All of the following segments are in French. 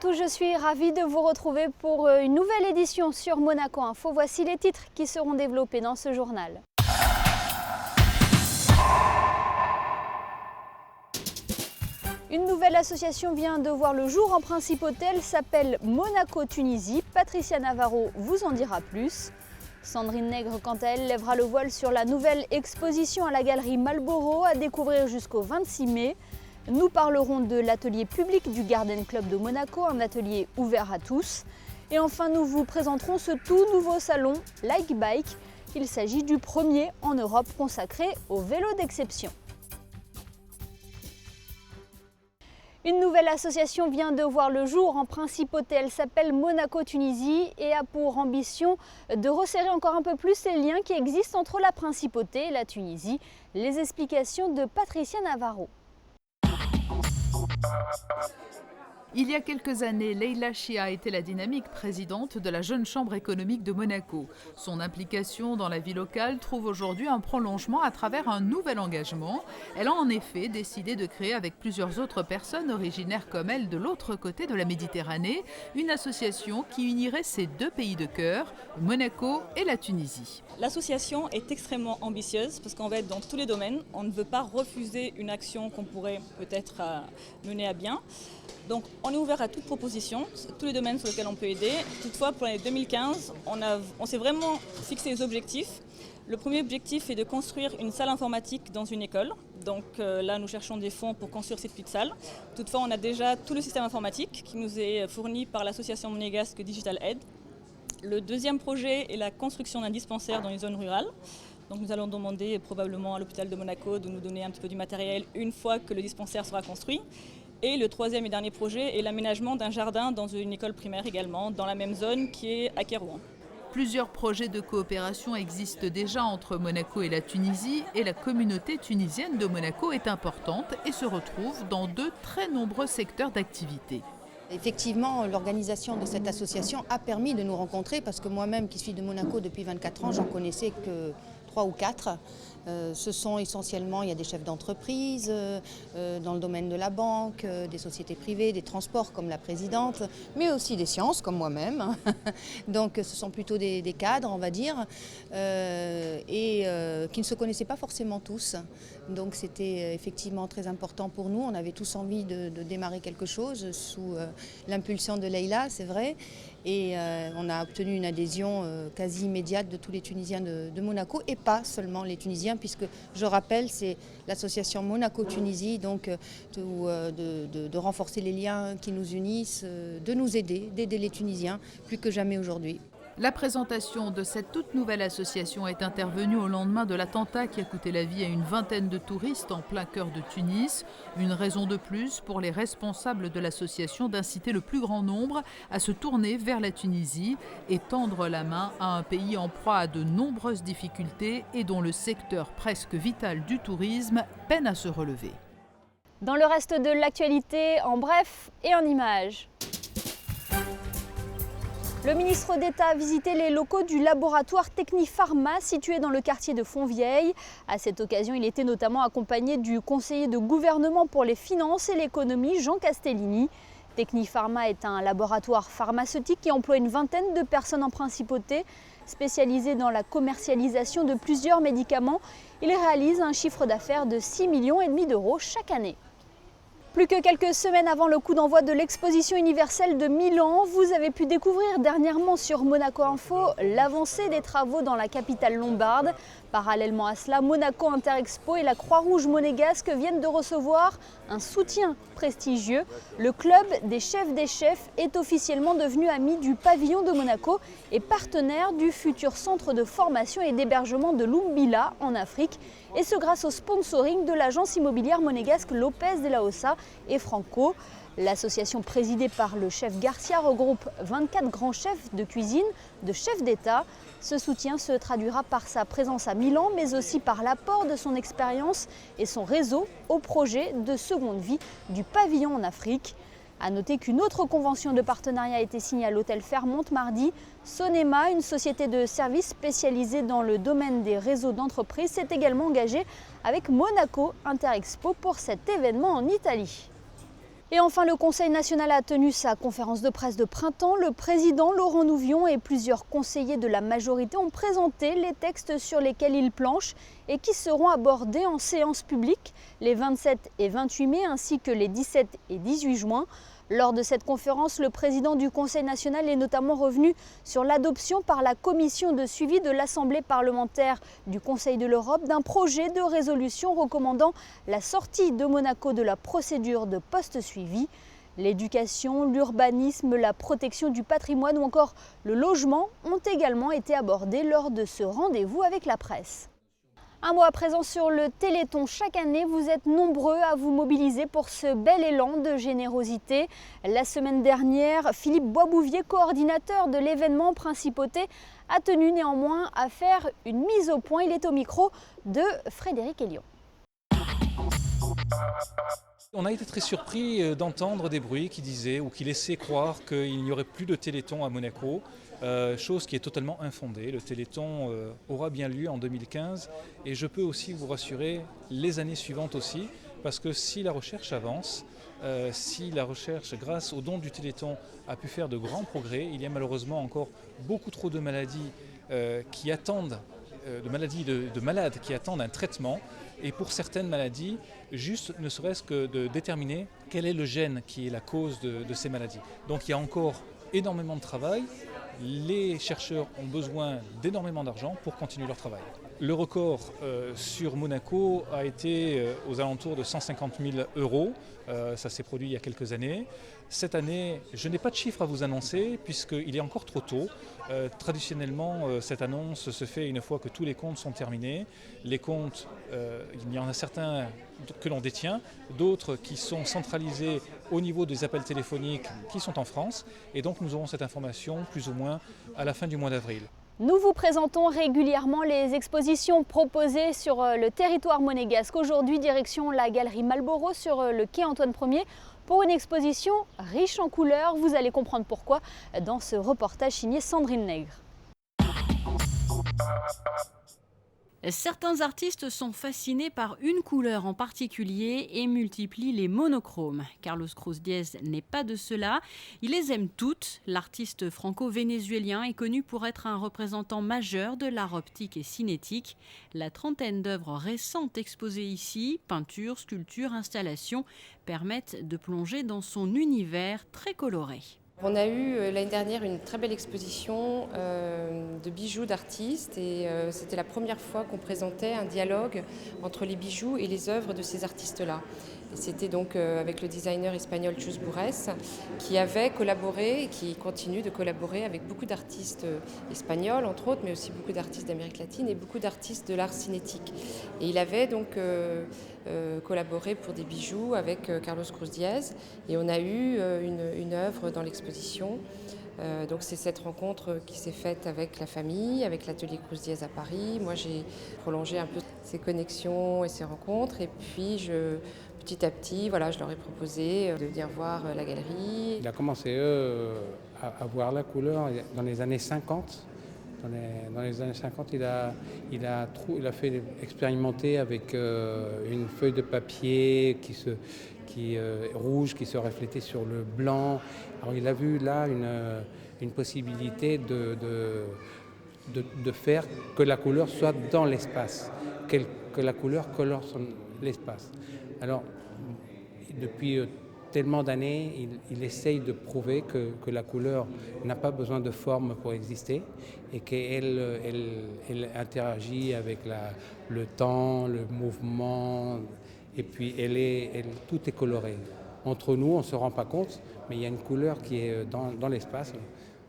tous, je suis ravie de vous retrouver pour une nouvelle édition sur Monaco Info. Voici les titres qui seront développés dans ce journal. Une nouvelle association vient de voir le jour en principauté, elle s'appelle Monaco Tunisie. Patricia Navarro vous en dira plus. Sandrine Nègre, quant à elle, lèvera le voile sur la nouvelle exposition à la galerie Malboro à découvrir jusqu'au 26 mai. Nous parlerons de l'atelier public du Garden Club de Monaco, un atelier ouvert à tous. Et enfin, nous vous présenterons ce tout nouveau salon Like Bike. Il s'agit du premier en Europe consacré au vélo d'exception. Une nouvelle association vient de voir le jour en principauté, elle s'appelle Monaco Tunisie et a pour ambition de resserrer encore un peu plus les liens qui existent entre la principauté et la Tunisie. Les explications de Patricia Navarro. Il y a quelques années, Leila Chia était la dynamique présidente de la Jeune Chambre économique de Monaco. Son implication dans la vie locale trouve aujourd'hui un prolongement à travers un nouvel engagement. Elle a en effet décidé de créer avec plusieurs autres personnes originaires comme elle de l'autre côté de la Méditerranée, une association qui unirait ces deux pays de cœur, Monaco et la Tunisie. L'association est extrêmement ambitieuse parce qu'on va être dans tous les domaines. On ne veut pas refuser une action qu'on pourrait peut-être mener à bien. Donc on est ouvert à toute proposition, tous les domaines sur lesquels on peut aider. Toutefois, pour l'année 2015, on s'est vraiment fixé des objectifs. Le premier objectif est de construire une salle informatique dans une école. Donc là, nous cherchons des fonds pour construire cette petite salle. Toutefois, on a déjà tout le système informatique qui nous est fourni par l'association monégasque Digital Aid. Le deuxième projet est la construction d'un dispensaire dans les zones rurales. Donc nous allons demander probablement à l'hôpital de Monaco de nous donner un petit peu du matériel une fois que le dispensaire sera construit. Et le troisième et dernier projet est l'aménagement d'un jardin dans une école primaire également, dans la même zone qui est à Kérouan. Plusieurs projets de coopération existent déjà entre Monaco et la Tunisie et la communauté tunisienne de Monaco est importante et se retrouve dans de très nombreux secteurs d'activité. Effectivement, l'organisation de cette association a permis de nous rencontrer parce que moi-même qui suis de Monaco depuis 24 ans, j'en connaissais que 3 ou 4. Ce sont essentiellement, il y a des chefs d'entreprise dans le domaine de la banque, des sociétés privées, des transports comme la présidente, mais aussi des sciences comme moi-même. Donc ce sont plutôt des cadres, on va dire, et qui ne se connaissaient pas forcément tous. Donc c'était effectivement très important pour nous. On avait tous envie de démarrer quelque chose sous l'impulsion de Leila, c'est vrai. Et on a obtenu une adhésion quasi immédiate de tous les Tunisiens de Monaco et pas seulement les Tunisiens puisque je rappelle c'est l'association Monaco-Tunisie donc de renforcer les liens qui nous unissent, de nous aider, d'aider les Tunisiens plus que jamais aujourd'hui. La présentation de cette toute nouvelle association est intervenue au lendemain de l'attentat qui a coûté la vie à une vingtaine de touristes en plein cœur de Tunis. Une raison de plus pour les responsables de l'association d'inciter le plus grand nombre à se tourner vers la Tunisie et tendre la main à un pays en proie à de nombreuses difficultés et dont le secteur presque vital du tourisme peine à se relever. Dans le reste de l'actualité, en bref et en images. Le ministre d'État a visité les locaux du laboratoire Technipharma situé dans le quartier de Fontvieille. À cette occasion, il était notamment accompagné du conseiller de gouvernement pour les finances et l'économie, Jean Castellini. Technipharma est un laboratoire pharmaceutique qui emploie une vingtaine de personnes en principauté, spécialisé dans la commercialisation de plusieurs médicaments. Il réalise un chiffre d'affaires de 6,5 millions d'euros chaque année. Plus que quelques semaines avant le coup d'envoi de l'exposition universelle de Milan, vous avez pu découvrir dernièrement sur Monaco Info l'avancée des travaux dans la capitale lombarde. Parallèlement à cela, Monaco Interexpo et la Croix-Rouge monégasque viennent de recevoir un soutien prestigieux. Le club des chefs est officiellement devenu ami du pavillon de Monaco et partenaire du futur centre de formation et d'hébergement de Lumbila en Afrique. Et ce grâce au sponsoring de l'agence immobilière monégasque Lopez de la Ossa et Franco. L'association présidée par le chef Garcia regroupe 24 grands chefs de cuisine, de chefs d'État. Ce soutien se traduira par sa présence à Milan, mais aussi par l'apport de son expérience et son réseau au projet de seconde vie du pavillon en Afrique. A noter qu'une autre convention de partenariat a été signée à l'hôtel Fairmont mardi. Sonema, une société de services spécialisée dans le domaine des réseaux d'entreprises, s'est également engagée avec Monaco Interexpo pour cet événement en Italie. Et enfin, le Conseil national a tenu sa conférence de presse de printemps. Le président Laurent Nouvion et plusieurs conseillers de la majorité ont présenté les textes sur lesquels ils planchent et qui seront abordés en séance publique les 27 et 28 mai ainsi que les 17 et 18 juin. Lors de cette conférence, le président du Conseil national est notamment revenu sur l'adoption par la commission de suivi de l'Assemblée parlementaire du Conseil de l'Europe d'un projet de résolution recommandant la sortie de Monaco de la procédure de post-suivi. L'éducation, l'urbanisme, la protection du patrimoine ou encore le logement ont également été abordés lors de ce rendez-vous avec la presse. Un mot à présent sur le Téléthon. Chaque année, vous êtes nombreux à vous mobiliser pour ce bel élan de générosité. La semaine dernière, Philippe Boisbouvier, coordinateur de l'événement Principauté, a tenu néanmoins à faire une mise au point. Il est au micro de Frédéric Hélion. On a été très surpris d'entendre des bruits qui disaient ou qui laissaient croire qu'il n'y aurait plus de Téléthon à Monaco, chose qui est totalement infondée. Le Téléthon aura bien lieu en 2015 et je peux aussi vous rassurer les années suivantes aussi, parce que si la recherche avance, si la recherche, grâce au don du Téléthon, a pu faire de grands progrès, il y a malheureusement encore beaucoup trop de maladies qui attendent, de malades qui attendent un traitement. Et pour certaines maladies, juste ne serait-ce que de déterminer quel est le gène qui est la cause de ces maladies. Donc il y a encore énormément de travail. Les chercheurs ont besoin d'énormément d'argent pour continuer leur travail. Le record sur Monaco a été aux alentours de 150 000 €. Ça s'est produit il y a quelques années. Cette année, je n'ai pas de chiffres à vous annoncer puisqu'il est encore trop tôt. Traditionnellement, cette annonce se fait une fois que tous les comptes sont terminés. Les comptes, il y en a certains que l'on détient, d'autres qui sont centralisés au niveau des appels téléphoniques qui sont en France. Et donc nous aurons cette information plus ou moins à la fin du mois d'avril. Nous vous présentons régulièrement les expositions proposées sur le territoire monégasque. Aujourd'hui, direction la galerie Malboro sur le quai Antoine Ier pour une exposition riche en couleurs. Vous allez comprendre pourquoi dans ce reportage signé Sandrine Nègre. Certains artistes sont fascinés par une couleur en particulier et multiplient les monochromes. Carlos Cruz Diez n'est pas de cela. Il les aime toutes. L'artiste franco-vénézuélien est connu pour être un représentant majeur de l'art optique et cinétique. La trentaine d'œuvres récentes exposées ici, peintures, sculptures, installations, permettent de plonger dans son univers très coloré. On a eu l'année dernière une très belle exposition de bijoux d'artistes et c'était la première fois qu'on présentait un dialogue entre les bijoux et les œuvres de ces artistes-là. Et c'était donc avec le designer espagnol Chus Burres qui avait collaboré et qui continue de collaborer avec beaucoup d'artistes espagnols entre autres, mais aussi beaucoup d'artistes d'Amérique latine et beaucoup d'artistes de l'art cinétique. Et il avait donc collaboré pour des bijoux avec Carlos Cruz Diez et on a eu une œuvre dans l'exposition. Donc c'est cette rencontre qui s'est faite avec la famille, avec l'atelier Cruz Diez à Paris. Moi j'ai prolongé un peu ces connexions et ces rencontres et puis petit à petit, voilà, je leur ai proposé de venir voir la galerie. Il a commencé à voir la couleur dans les années 50. Dans les années 50, il a fait expérimenter avec une feuille de papier rouge qui se reflétait sur le blanc. Alors il a vu là une possibilité de faire que la couleur soit dans l'espace, que la couleur colore l'espace. Alors depuis tellement d'années, il essaye de prouver que la couleur n'a pas besoin de forme pour exister et qu'elle interagit avec le temps, le mouvement, et puis tout est coloré. Entre nous, on ne se rend pas compte, mais il y a une couleur qui est dans l'espace,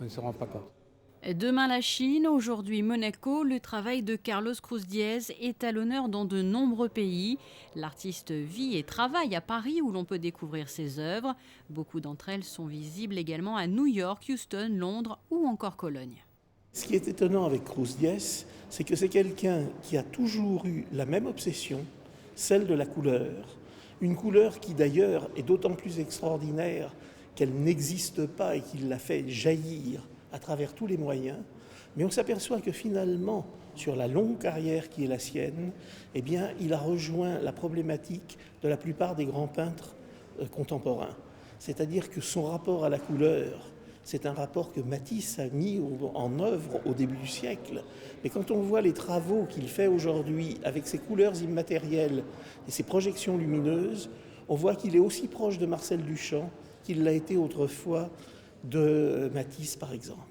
on ne se rend pas compte. Demain la Chine, aujourd'hui Monaco, le travail de Carlos Cruz Diez est à l'honneur dans de nombreux pays. L'artiste vit et travaille à Paris où l'on peut découvrir ses œuvres. Beaucoup d'entre elles sont visibles également à New York, Houston, Londres ou encore Cologne. Ce qui est étonnant avec Cruz Diez, c'est que c'est quelqu'un qui a toujours eu la même obsession, celle de la couleur. Une couleur qui d'ailleurs est d'autant plus extraordinaire qu'elle n'existe pas et qu'il la fait jaillir à travers tous les moyens, mais on s'aperçoit que finalement, sur la longue carrière qui est la sienne, il a rejoint la problématique de la plupart des grands peintres contemporains. C'est-à-dire que son rapport à la couleur, c'est un rapport que Matisse a mis en œuvre au début du siècle. Mais quand on voit les travaux qu'il fait aujourd'hui avec ses couleurs immatérielles et ses projections lumineuses, on voit qu'il est aussi proche de Marcel Duchamp qu'il l'a été autrefois de Matisse, par exemple.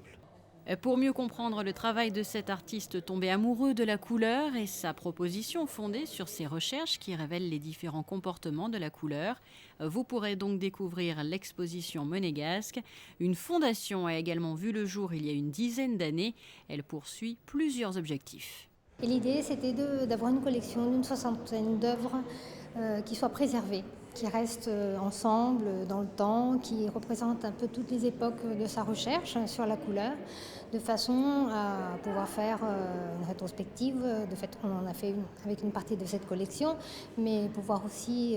Pour mieux comprendre le travail de cet artiste tombé amoureux de la couleur et sa proposition fondée sur ses recherches qui révèlent les différents comportements de la couleur, vous pourrez donc découvrir l'exposition monégasque. Une fondation a également vu le jour il y a une dizaine d'années. Elle poursuit plusieurs objectifs. Et l'idée, c'était d'avoir une collection d'une 60aine d'œuvres qui soient préservées, qui restent ensemble dans le temps, qui représentent un peu toutes les époques de sa recherche sur la couleur, de façon à pouvoir faire une rétrospective. De fait, on en a fait une avec une partie de cette collection, mais pouvoir aussi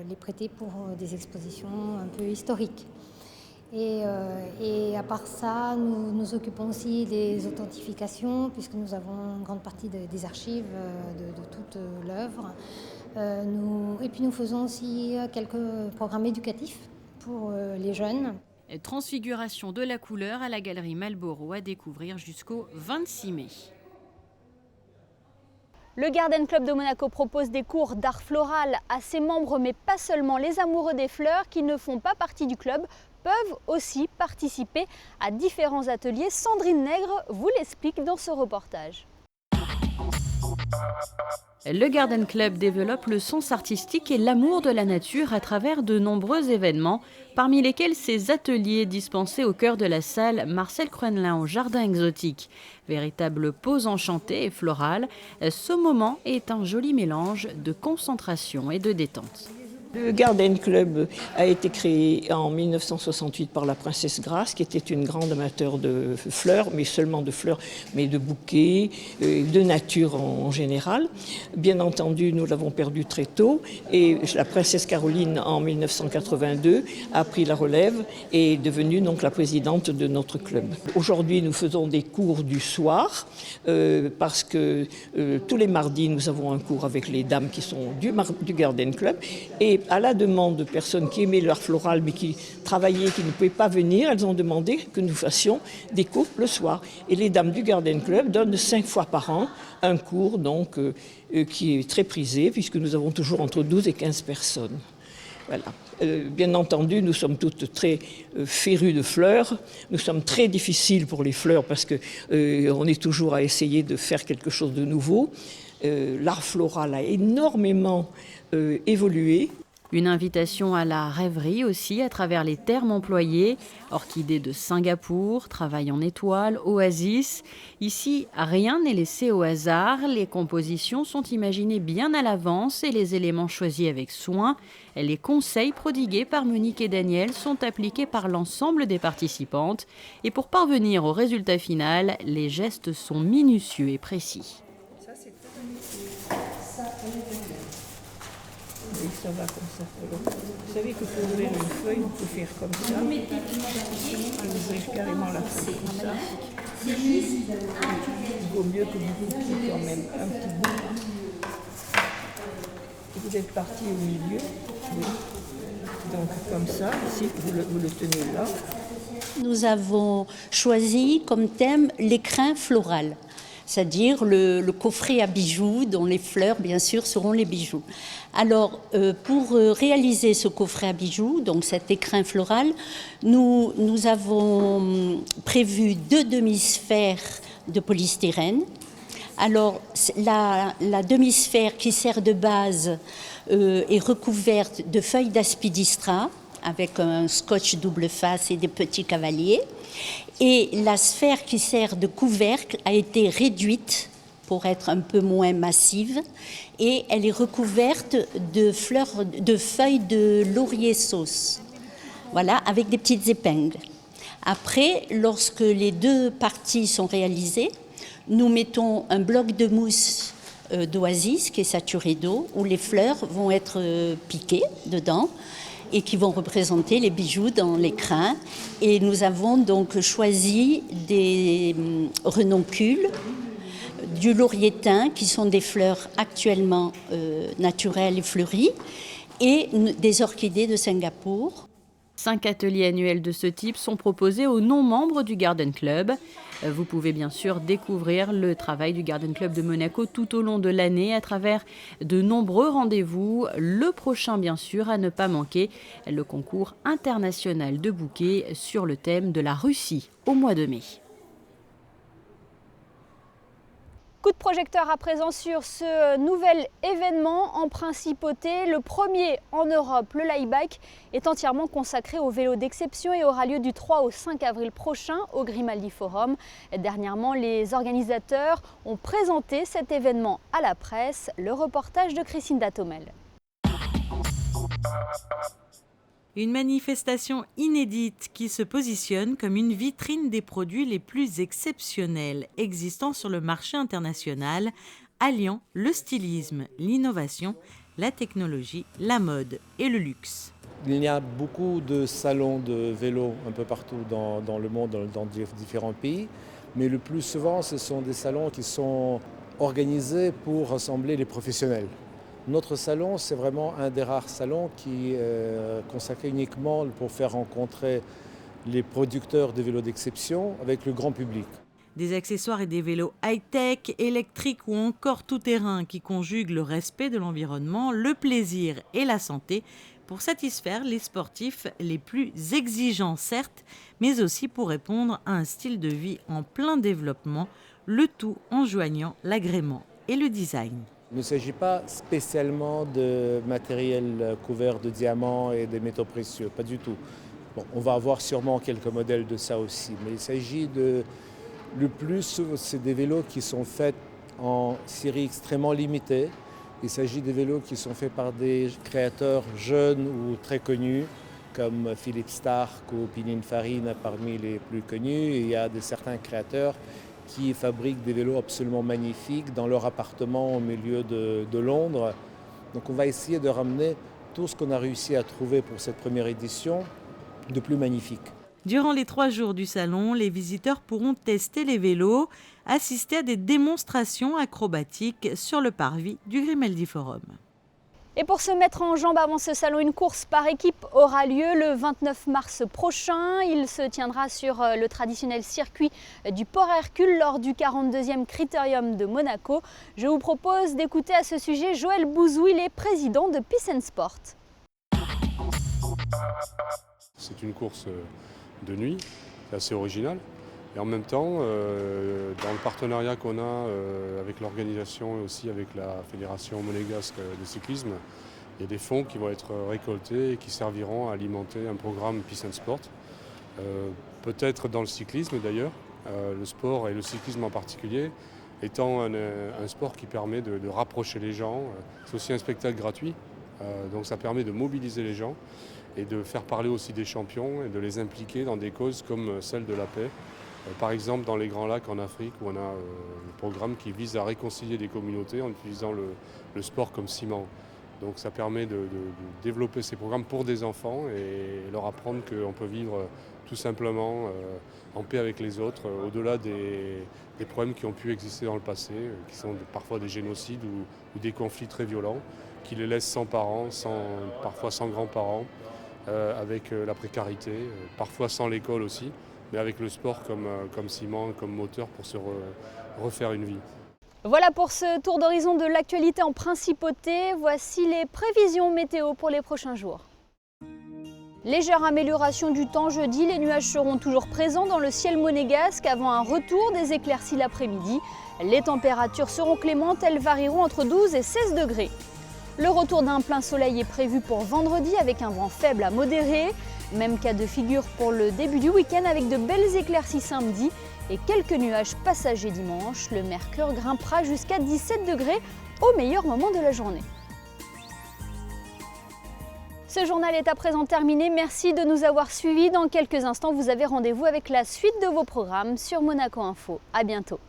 les prêter pour des expositions un peu historiques. Et à part ça, nous nous occupons aussi des authentifications, puisque nous avons une grande partie des archives de toute l'œuvre. Et puis nous faisons aussi quelques programmes éducatifs pour les jeunes. Transfiguration de la couleur à la galerie Malboro à découvrir jusqu'au 26 mai. Le Garden Club de Monaco propose des cours d'art floral à ses membres, mais pas seulement. Les amoureux des fleurs qui ne font pas partie du club peuvent aussi participer à différents ateliers. Sandrine Nègre vous l'explique dans ce reportage. Le Garden Club développe le sens artistique et l'amour de la nature à travers de nombreux événements, parmi lesquels ces ateliers dispensés au cœur de la salle Marcel Cruenelin au Jardin Exotique. Véritable pause enchantée et florale, ce moment est un joli mélange de concentration et de détente. Le Garden Club a été créé en 1968 par la princesse Grace, qui était une grande amateur de fleurs, mais seulement de fleurs, mais de bouquets, de nature en général. Bien entendu, nous l'avons perdu très tôt, et la princesse Caroline, en 1982, a pris la relève et est devenue donc la présidente de notre club. Aujourd'hui, nous faisons des cours du soir, parce que tous les mardis, nous avons un cours avec les dames qui sont du Garden Club, et à la demande de personnes qui aimaient l'art floral mais qui travaillaient, qui ne pouvaient pas venir, elles ont demandé que nous fassions des cours le soir. Et les dames du Garden Club donnent 5 fois par an un cours donc, qui est très prisé puisque nous avons toujours entre 12 et 15 personnes. Voilà. Bien entendu, nous sommes toutes très férues de fleurs. Nous sommes très difficiles pour les fleurs parce qu'on est toujours à essayer de faire quelque chose de nouveau. L'art floral a énormément évolué. Une invitation à la rêverie aussi à travers les termes employés. Orchidée de Singapour, travail en étoile, oasis. Ici, rien n'est laissé au hasard. Les compositions sont imaginées bien à l'avance et les éléments choisis avec soin. Les conseils prodigués par Monique et Daniel sont appliqués par l'ensemble des participantes. Et pour parvenir au résultat final, les gestes sont minutieux et précis. Ça, c'est et ça va comme ça. Vous savez que pour ouvrir une feuille, on peut faire comme ça. Ouvrir carrément la feuille comme ça. Il vaut mieux que vous coupiez quand même un petit bout. Et vous êtes parti au milieu. Oui. Donc comme ça, ici, vous le tenez là. Nous avons choisi comme thème l'écrin floral, c'est-à-dire le coffret à bijoux dont les fleurs, bien sûr, seront les bijoux. Alors, pour réaliser ce coffret à bijoux, donc cet écrin floral, nous avons prévu 2 demi-sphères de polystyrène. Alors, la demi-sphère qui sert de base est recouverte de feuilles d'aspidistra avec un scotch double face et des petits cavaliers. Et la sphère qui sert de couvercle a été réduite pour être un peu moins massive et elle est recouverte de feuilles de laurier sauce, voilà, avec des petites épingles. Après, lorsque les 2 parties sont réalisées, nous mettons un bloc de mousse d'oasis qui est saturé d'eau où les fleurs vont être piquées dedans et qui vont représenter les bijoux dans l'écrin. Et nous avons donc choisi des renoncules, du laurier thym, qui sont des fleurs actuellement naturelles et fleuries, et des orchidées de Singapour. 5 ateliers annuels de ce type sont proposés aux non-membres du Garden Club. Vous pouvez bien sûr découvrir le travail du Garden Club de Monaco tout au long de l'année à travers de nombreux rendez-vous. Le prochain, bien sûr, à ne pas manquer, le concours international de bouquets sur le thème de la Russie au mois de mai. Coup de projecteur à présent sur ce nouvel événement en principauté. Le premier en Europe, le Layback, est entièrement consacré aux vélos d'exception et aura lieu du 3 au 5 avril prochain au Grimaldi Forum. Dernièrement, les organisateurs ont présenté cet événement à la presse. Le reportage de Christine Datomel. Une manifestation inédite qui se positionne comme une vitrine des produits les plus exceptionnels existant sur le marché international, alliant le stylisme, l'innovation, la technologie, la mode et le luxe. Il y a beaucoup de salons de vélo un peu partout dans le monde, dans différents pays, mais le plus souvent ce sont des salons qui sont organisés pour rassembler les professionnels. Notre salon, c'est vraiment un des rares salons qui est consacré uniquement pour faire rencontrer les producteurs de vélos d'exception avec le grand public. Des accessoires et des vélos high-tech, électriques ou encore tout-terrain qui conjuguent le respect de l'environnement, le plaisir et la santé pour satisfaire les sportifs les plus exigeants, certes, mais aussi pour répondre à un style de vie en plein développement, le tout en joignant l'agrément et le design. Il ne s'agit pas spécialement de matériel couvert de diamants et de métaux précieux, pas du tout. Bon, on va avoir sûrement quelques modèles de ça aussi, mais il s'agit de... Le plus, c'est des vélos qui sont faits en série extrêmement limitée. Il s'agit des vélos qui sont faits par des créateurs jeunes ou très connus, comme Philippe Starck ou Pininfarina parmi les plus connus. Il y a certains créateurs qui fabriquent des vélos absolument magnifiques dans leur appartement au milieu de Londres. Donc on va essayer de ramener tout ce qu'on a réussi à trouver pour cette première édition de plus magnifique. Durant les 3 jours du salon, les visiteurs pourront tester les vélos, assister à des démonstrations acrobatiques sur le parvis du Grimaldi Forum. Et pour se mettre en jambes avant ce salon, une course par équipe aura lieu le 29 mars prochain. Il se tiendra sur le traditionnel circuit du Port Hercule lors du 42e Critérium de Monaco. Je vous propose d'écouter à ce sujet Joël Bouzou, il est président de Peace and Sport. C'est une course de nuit, c'est assez original. Et en même temps, dans le partenariat qu'on a avec l'organisation et aussi avec la Fédération monégasque de cyclisme, il y a des fonds qui vont être récoltés et qui serviront à alimenter un programme Peace and Sport. Peut-être dans le cyclisme d'ailleurs, le sport et le cyclisme en particulier, étant un sport qui permet de rapprocher les gens. C'est aussi un spectacle gratuit, donc ça permet de mobiliser les gens et de faire parler aussi des champions et de les impliquer dans des causes comme celle de la paix. Par exemple, dans les Grands Lacs en Afrique, où on a un programme qui vise à réconcilier des communautés en utilisant le sport comme ciment. Donc ça permet de développer ces programmes pour des enfants et leur apprendre qu'on peut vivre tout simplement en paix avec les autres, au-delà des problèmes qui ont pu exister dans le passé, qui sont parfois des génocides ou des conflits très violents, qui les laissent sans parents, parfois sans grands-parents, avec la précarité, parfois sans l'école aussi, mais avec le sport comme ciment, comme moteur pour se refaire une vie. Voilà pour ce tour d'horizon de l'actualité en principauté. Voici les prévisions météo pour les prochains jours. Légère amélioration du temps jeudi, les nuages seront toujours présents dans le ciel monégasque avant un retour des éclaircies l'après-midi. Les températures seront clémentes, elles varieront entre 12 et 16 degrés. Le retour d'un plein soleil est prévu pour vendredi avec un vent faible à modéré. Même cas de figure pour le début du week-end avec de belles éclaircies samedi et quelques nuages passagers dimanche. Le mercure grimpera jusqu'à 17 degrés au meilleur moment de la journée. Ce journal est à présent terminé. Merci de nous avoir suivis. Dans quelques instants, vous avez rendez-vous avec la suite de vos programmes sur Monaco Info. À bientôt.